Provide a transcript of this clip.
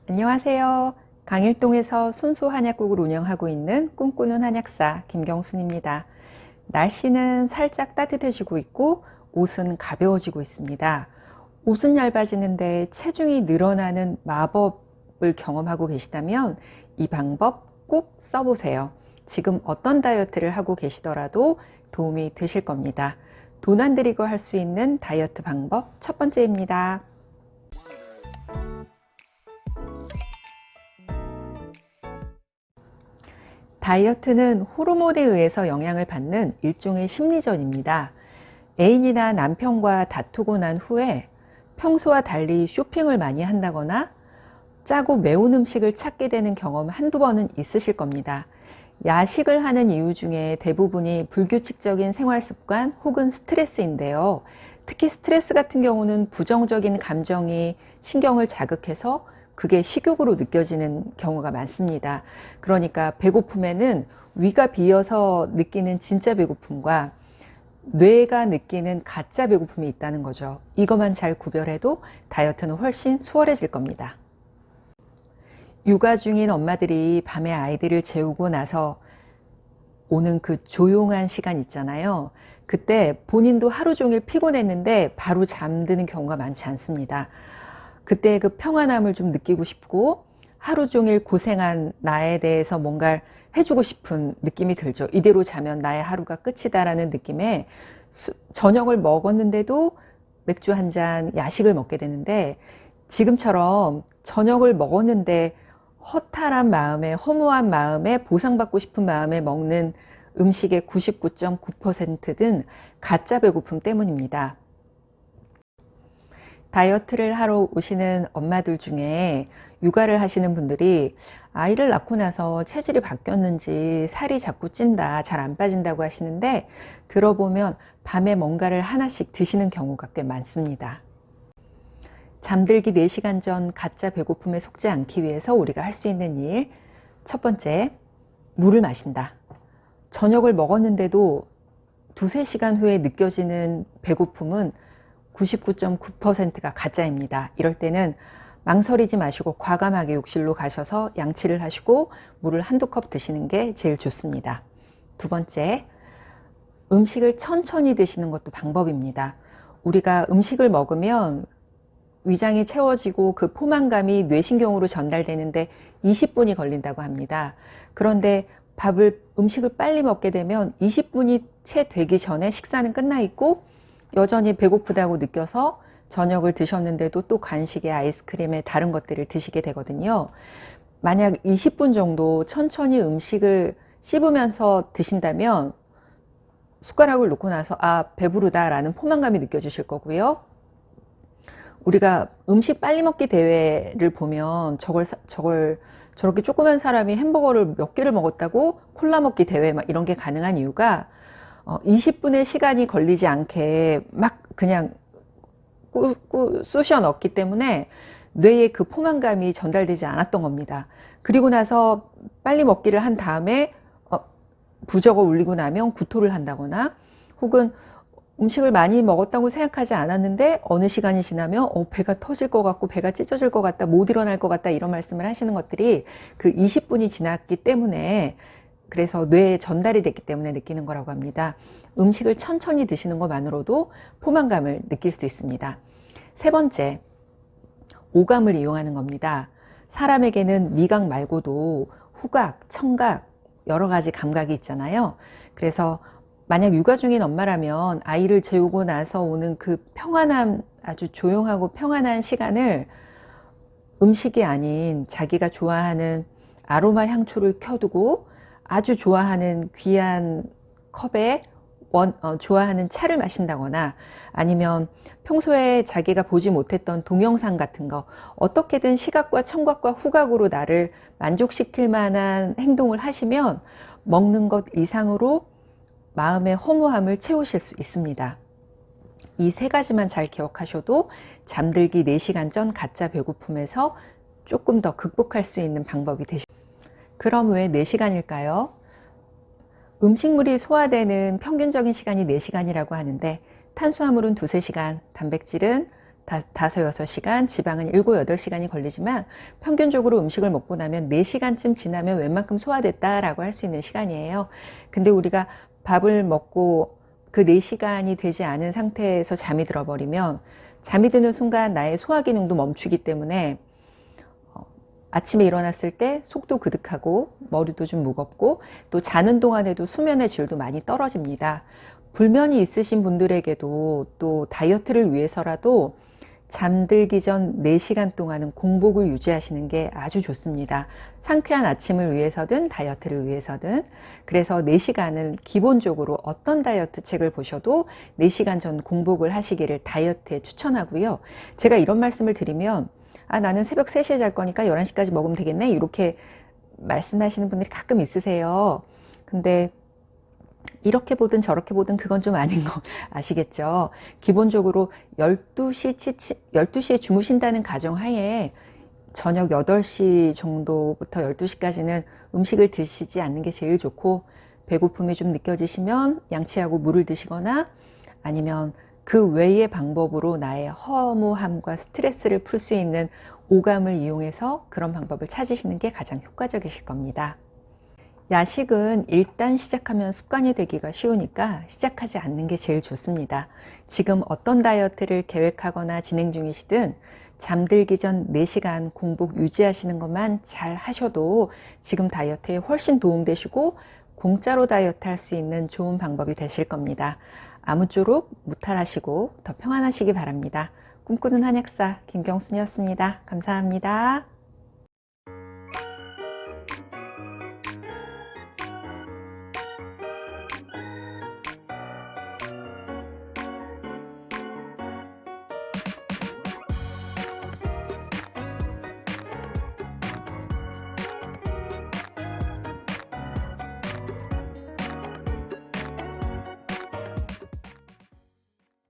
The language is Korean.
안녕하세요. 강일동에서 순수 한약국을 운영하고 있는 꿈꾸는 한약사 김경순입니다. 날씨는 살짝 따뜻해지고 있고 옷은 가벼워지고 있습니다. 옷은 얇아지는데 체중이 늘어나는 마법을 경험하고 계시다면 이 방법 꼭 써보세요. 지금 어떤 다이어트를 하고 계시더라도 도움이 되실 겁니다. 돈 안 들이고 할 수 있는 다이어트 방법 첫 번째입니다. 다이어트는 호르몬에 의해서 영향을 받는 일종의 심리전입니다. 애인이나 남편과 다투고 난 후에 평소와 달리 쇼핑을 많이 한다거나 짜고 매운 음식을 찾게 되는 경험 한두 번은 있으실 겁니다. 야식을 하는 이유 중에 대부분이 불규칙적인 생활 습관 혹은 스트레스인데요. 특히 스트레스 같은 경우는 부정적인 감정이 신경을 자극해서 그게 식욕으로 느껴지는 경우가 많습니다. 그러니까 배고픔에는 위가 비어서 느끼는 진짜 배고픔과 뇌가 느끼는 가짜 배고픔이 있다는 거죠. 이것만 잘 구별해도 다이어트는 훨씬 수월해질 겁니다. 육아 중인 엄마들이 밤에 아이들을 재우고 나서 오는 그 조용한 시간 있잖아요. 그때 본인도 하루 종일 피곤했는데 바로 잠드는 경우가 많지 않습니다. 그때 그 평안함을 좀 느끼고 싶고 하루 종일 고생한 나에 대해서 뭔가를 해주고 싶은 느낌이 들죠. 이대로 자면 나의 하루가 끝이다라는 느낌에 저녁을 먹었는데도 맥주 한 잔 야식을 먹게 되는데, 지금처럼 저녁을 먹었는데 허탈한 마음에, 허무한 마음에, 보상받고 싶은 마음에 먹는 음식의 99.9%는 가짜 배고픔 때문입니다. 다이어트를 하러 오시는 엄마들 중에 육아를 하시는 분들이 아이를 낳고 나서 체질이 바뀌었는지 살이 자꾸 찐다, 잘 안 빠진다고 하시는데, 들어보면 밤에 뭔가를 하나씩 드시는 경우가 꽤 많습니다. 잠들기 4시간 전 가짜 배고픔에 속지 않기 위해서 우리가 할 수 있는 일, 첫 번째, 물을 마신다. 저녁을 먹었는데도 2~3시간 후에 느껴지는 배고픔은 99.9%가 가짜입니다. 이럴 때는 망설이지 마시고 과감하게 욕실로 가셔서 양치를 하시고 물을 한두 컵 드시는 게 제일 좋습니다. 두 번째, 음식을 천천히 드시는 것도 방법입니다. 우리가 음식을 먹으면 위장이 채워지고 그 포만감이 뇌신경으로 전달되는데 20분이 걸린다고 합니다. 그런데 음식을 빨리 먹게 되면 20분이 채 되기 전에 식사는 끝나 있고 여전히 배고프다고 느껴서 저녁을 드셨는데도 또 간식에 아이스크림에 다른 것들을 드시게 되거든요. 만약 20분 정도 천천히 음식을 씹으면서 드신다면 숟가락을 놓고 나서 배부르다라는 포만감이 느껴지실 거고요. 우리가 음식 빨리 먹기 대회를 보면 저렇게 조그만 사람이 햄버거를 몇 개를 먹었다고 콜라 먹기 대회 막 이런 게 가능한 이유가 20분의 시간이 걸리지 않게 막 그냥 쑤셔 넣었기 때문에 뇌에 그 포만감이 전달되지 않았던 겁니다. 그리고 나서 빨리 먹기를 한 다음에 부저가 울리고 나면 구토를 한다거나, 혹은 음식을 많이 먹었다고 생각하지 않았는데 어느 시간이 지나면 배가 터질 것 같고 배가 찢어질 것 같다, 못 일어날 것 같다, 이런 말씀을 하시는 것들이 그 20분이 지났기 때문에, 그래서 뇌에 전달이 됐기 때문에 느끼는 거라고 합니다. 음식을 천천히 드시는 것만으로도 포만감을 느낄 수 있습니다. 세 번째, 오감을 이용하는 겁니다. 사람에게는 미각 말고도 후각, 청각, 여러 가지 감각이 있잖아요. 그래서 만약 육아 중인 엄마라면 아이를 재우고 나서 오는 그 평안한, 아주 조용하고 평안한 시간을 음식이 아닌 자기가 좋아하는 아로마 향초를 켜두고 아주 좋아하는 귀한 컵에 좋아하는 차를 마신다거나, 아니면 평소에 자기가 보지 못했던 동영상 같은 거, 어떻게든 시각과 청각과 후각으로 나를 만족시킬 만한 행동을 하시면 먹는 것 이상으로 마음의 허무함을 채우실 수 있습니다. 이 3가지만 잘 기억하셔도 잠들기 4시간 전 가짜 배고픔에서 조금 더 극복할 수 있는 방법이 되십니다. 그럼 왜 4시간일까요? 음식물이 소화되는 평균적인 시간이 4시간이라고 하는데, 탄수화물은 2~3시간, 단백질은 5, 6시간, 지방은 7, 8시간이 걸리지만 평균적으로 음식을 먹고 나면 4시간쯤 지나면 웬만큼 소화됐다라고 할 수 있는 시간이에요. 근데 우리가 밥을 먹고 그 4시간이 되지 않은 상태에서 잠이 들어버리면 잠이 드는 순간 나의 소화 기능도 멈추기 때문에 아침에 일어났을 때 속도 그득하고 머리도 좀 무겁고 또 자는 동안에도 수면의 질도 많이 떨어집니다. 불면이 있으신 분들에게도 또 다이어트를 위해서라도 잠들기 전 4시간 동안은 공복을 유지하시는 게 아주 좋습니다. 상쾌한 아침을 위해서든 다이어트를 위해서든. 그래서 4시간은 기본적으로 어떤 다이어트 책을 보셔도 4시간 전 공복을 하시기를 다이어트에 추천하고요. 제가 이런 말씀을 드리면 나는 새벽 3시에 잘 거니까 11시까지 먹으면 되겠네 이렇게 말씀하시는 분들이 가끔 있으세요. 근데 이렇게 보든 저렇게 보든 그건 좀 아닌 거 아시겠죠? 기본적으로 12시에 주무신다는 가정하에 저녁 8시 정도부터 12시까지는 음식을 드시지 않는 게 제일 좋고, 배고픔이 좀 느껴지시면 양치하고 물을 드시거나 아니면 그 외의 방법으로 나의 허무함과 스트레스를 풀 수 있는 오감을 이용해서 그런 방법을 찾으시는 게 가장 효과적이실 겁니다. 야식은 일단 시작하면 습관이 되기가 쉬우니까 시작하지 않는 게 제일 좋습니다. 지금 어떤 다이어트를 계획하거나 진행 중이시든 잠들기 전 4시간 공복 유지하시는 것만 잘 하셔도 지금 다이어트에 훨씬 도움되시고 공짜로 다이어트 할 수 있는 좋은 방법이 되실 겁니다. 아무쪼록 무탈하시고 더 평안하시기 바랍니다. 꿈꾸는 한약사 김경순이었습니다. 감사합니다.